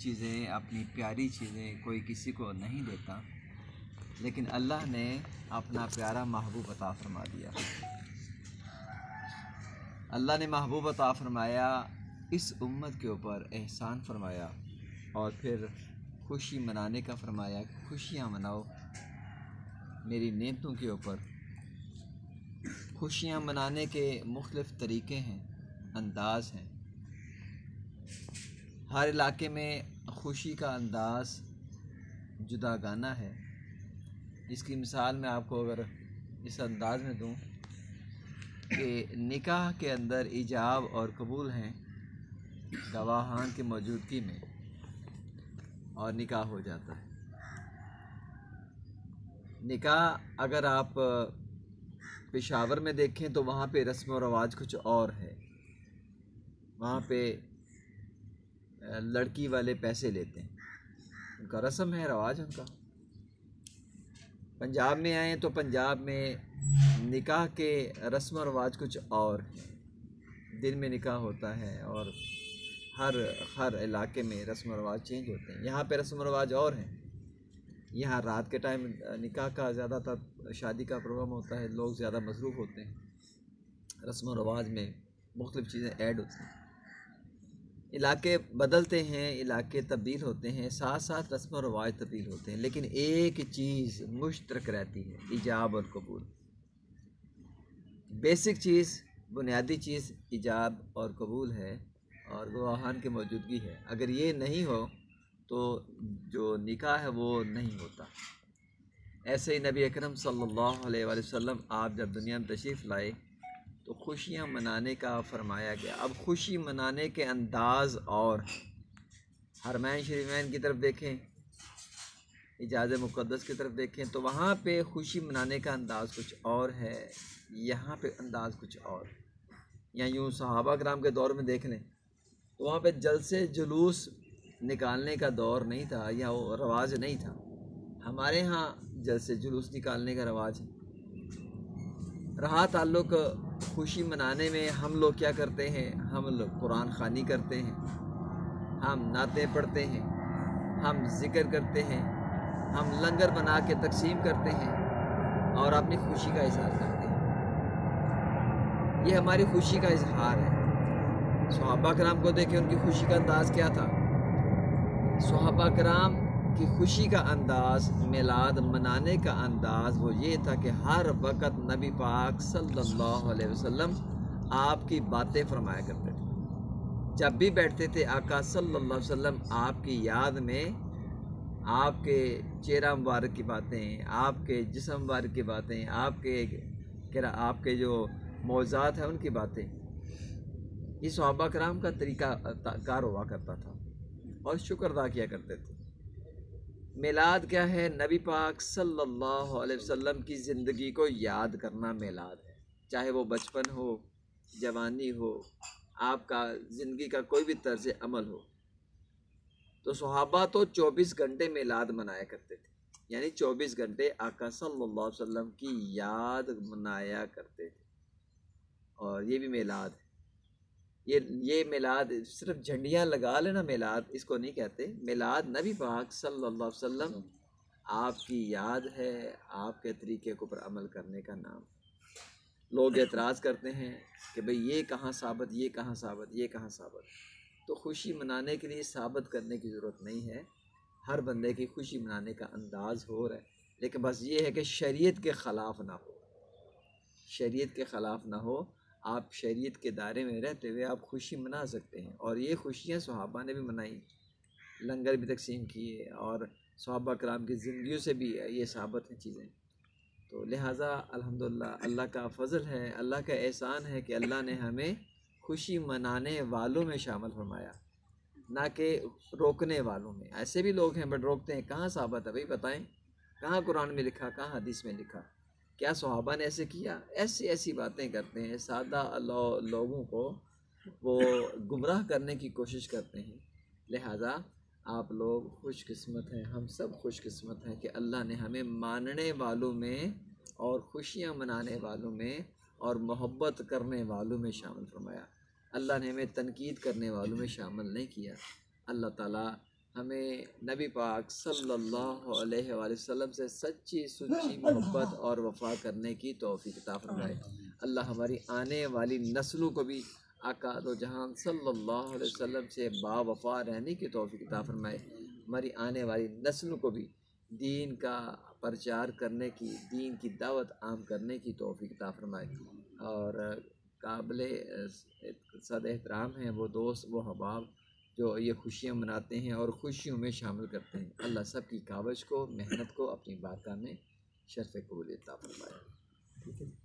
चीज़ें, अपनी प्यारी चीज़ें कोई किसी को नहीं देता, लेकिन अल्लाह ने अपना प्यारा महबूब अता फ़रमा दिया। अल्लाह ने महबूब अता फ़रमाया, इस उम्मत के ऊपर एहसान फरमाया और फिर खुशी मनाने का फरमाया। खुशियाँ मनाओ मेरी नेमतों के ऊपर। खुशियाँ मनाने के मुख्तलिफ़ तरीक़े हैं, अंदाज़ हैं। हर इलाके में खुशी का अंदाज़ जुदागाना है। इसकी मिसाल मैं आपको अगर इस अंदाज़ में दूँ कि निकाह के अंदर इजाब और कबूल हैं गवाहान की मौजूदगी में, और निकाह हो जाता है। निकाह अगर आप पेशावर में देखें तो वहाँ पे रस्म और रवाज कुछ और है। वहाँ पे लड़की वाले पैसे लेते हैं, उनका रस्म है, रवाज उनका। पंजाब में आए तो पंजाब में निकाह के रस्म और रवाज कुछ और हैं। दिन में निकाह होता है और हर इलाके में रस्म और रवाज चेंज होते हैं। यहाँ पे रस्म और रवाज और हैं। यहाँ रात के टाइम निकाह का ज़्यादातर शादी का प्रोग्राम होता है, लोग ज़्यादा मसरूफ़ होते हैं। रस्म और रवाज में मुख्तलिफ़ चीज़ें ऐड होती हैं। इलाके बदलते हैं, इलाके तब्दील होते हैं, साथ साथ रस्म और रवाज तब्दील होते हैं, लेकिन एक चीज़ मुश्तरक रहती है, इजाब और कबूल। बेसिक चीज़, बुनियादी चीज़ इजाब और कबूल है और गवाहान की मौजूदगी है। अगर ये नहीं हो तो जो निकाह है वो नहीं होता। ऐसे ही नबी अकरम सल्लल्लाहु अलैहि वसल्लम आप जब दुनिया में तशरीफ़ लाए तो खुशियाँ मनाने का फरमाया गया। अब खुशी मनाने के अंदाज़ और हरमैन शरीफैन की तरफ देखें, इजाज़ मुक़द्दस की तरफ देखें तो वहाँ पे खुशी मनाने का अंदाज़ कुछ और है, यहाँ पे अंदाज़ कुछ और। या यूँ सहाबा कराम के दौर में देख लें तो वहाँ पे जलसे जुलूस निकालने का दौर नहीं था या वो रवाज नहीं था। हमारे यहाँ जलसे जुलूस निकालने का रवाज है। रहा ताल्लुक़ खुशी मनाने में, हम लोग क्या करते हैं, हम लोग कुरान ख़वानी करते हैं, हम नातें पढ़ते हैं, हम ज़िक्र करते हैं, हम लंगर बना के तकसीम करते हैं और अपनी खुशी का इज़हार करते हैं। ये हमारी खुशी का इज़हार है। सहाबा कराम को देखें, उनकी खुशी का अंदाज़ क्या था। सहाबा कराम की खुशी का अंदाज़, मिलाद मनाने का अंदाज़ वो ये था कि हर वक़्त नबी पाक सल्लल्लाहु अलैहि वसल्लम आपकी बातें फरमाया करते थे। जब भी बैठते थे आका सल्लल्लाहु अलैहि वसल्लम आपकी याद में आपके चेहरा मुबारक की बातें, आपके जिस्म मुबारक की बातें, आपके जो मौज़ात हैं उनकी बातें, ये सहाबा कराम का तरीका कार हुआ करता था और शुक्र अदा किया करते थे। मिलाद क्या है? नबी पाक सल्लल्लाहु अलैहि वसल्लम की ज़िंदगी को याद करना मिलाद है। चाहे वो बचपन हो, जवानी हो, आपका ज़िंदगी का कोई भी तर्ज़ अमल हो। तो सहाबा तो 24 घंटे मिलाद मनाया करते थे, यानी 24 घंटे आका सल्लल्लाहु अलैहि वसल्लम की याद मनाया करते थे। और ये भी मिलाद है। ये मिलाद सिर्फ झंडियाँ लगा लेना मिलाद इसको नहीं कहते। मिलाद नबी पाक सल्लल्लाहु अलैहि वसल्लम आपकी याद है, आपके तरीके के ऊपर अमल करने का नाम। लोग एतराज़ करते हैं कि भाई ये कहाँ साबित, ये कहाँ साबित, ये कहाँ साबित। तो खुशी मनाने के लिए साबित करने की ज़रूरत नहीं है। हर बंदे की खुशी मनाने का अंदाज़ हो रहा है, लेकिन बस ये है कि शरीयत के ख़िलाफ़ ना हो, शरीयत के ख़िलाफ़ ना हो। आप शरीयत के दायरे में रहते हुए आप खुशी मना सकते हैं। और ये खुशियाँ सहाबा ने भी मनाई, लंगर भी तकसीम किए और सहाबा कराम की ज़िंदगियों से भी ये साबित हैं चीज़ें। तो लिहाजा अल्हम्दुलिल्लाह अल्लाह का फ़ज़ल है, अल्लाह का एहसान है कि अल्लाह ने हमें खुशी मनाने वालों में शामिल फरमाया, ना कि रोकने वालों में। ऐसे भी लोग हैं बट रोकते हैं। कहाँ साबित है भाई, बताएं कहाँ कुरान में लिखा, कहाँ हदीस में लिखा, क्या सहाबा ने ऐसे किया? ऐसी बातें करते हैं, सादा लोगों को वो गुमराह करने की कोशिश करते हैं। लिहाजा आप लोग खुशकिस्मत हैं, हम सब खुशकिस्मत हैं कि अल्लाह ने हमें मानने वालों में और खुशियाँ मनाने वालों में और मोहब्बत करने वालों में शामिल फरमाया। अल्लाह ने हमें तनकीद करने वालों में शामिल नहीं किया। अल्लाह ताला हमें नबी पाक सल्लल्लाहु अलैहि वसल्लम से सच्ची सुच्ची मोहब्बत और वफ़ा करने की तौफ़ीक़ अता फ़रमाए। अल्लाह हमारी आने वाली नस्लों को भी आका दो जहान सल्लल्लाहु अलैहि वसल्लम से बावफ़ा रहने की तौफ़ीक़ अता फ़रमाए। हमारी आने वाली नस्लों को भी दीन का प्रचार करने की, दीन की दावत आम करने की तौफ़ीक़ अता फ़रमाए। और काबिल सद एहतराम हैं वो दोस्त, वो अहबाब जो ये खुशियाँ मनाते हैं और खुशियों में शामिल करते हैं। अल्लाह सब की कावश को, मेहनत को अपनी बारगाह में शर्फ़ कबूलियत अता फ़रमाए। ठीक है।